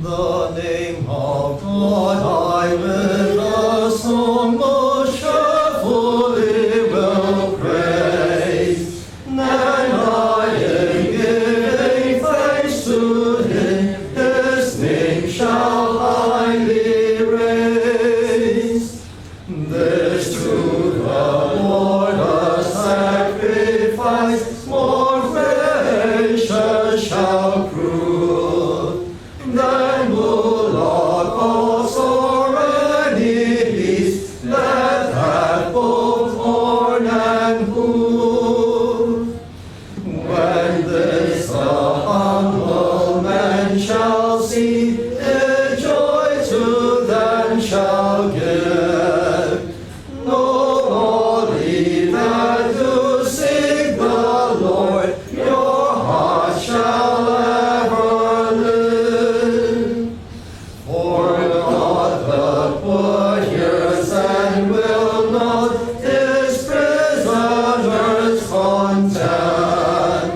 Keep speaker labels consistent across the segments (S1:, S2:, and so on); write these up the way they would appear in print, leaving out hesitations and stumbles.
S1: The name of God I with a song most cheerfully will praise. Then I in giving thanks to Him, His name shall highly raise. This to the Lord a sacrifice more gracious shall prove than bullock also any beast that hath both horn and hoof. When this the humble man shall see, it joy to them shall give. No only that do seek the Lord, your heart shall ever live. For God the poor hears and will not His prisoners contemn.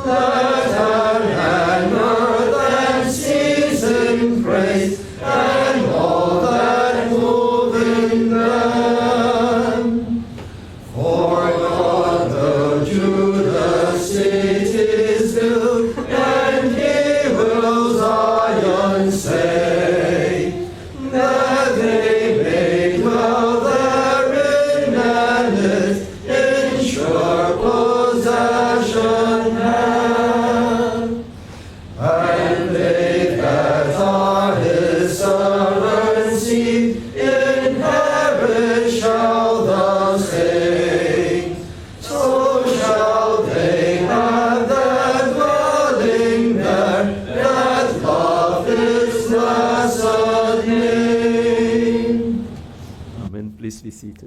S1: Let heaven and earth and seas in praise, and all that move in them. For God the Judah cities build, and He will Zion save, that they may dwell therein and it in sure possession have. And they that are His servants seed inherit shall the same. So shall they have their dwelling there that love His blessed name.
S2: Amen. Please be seated.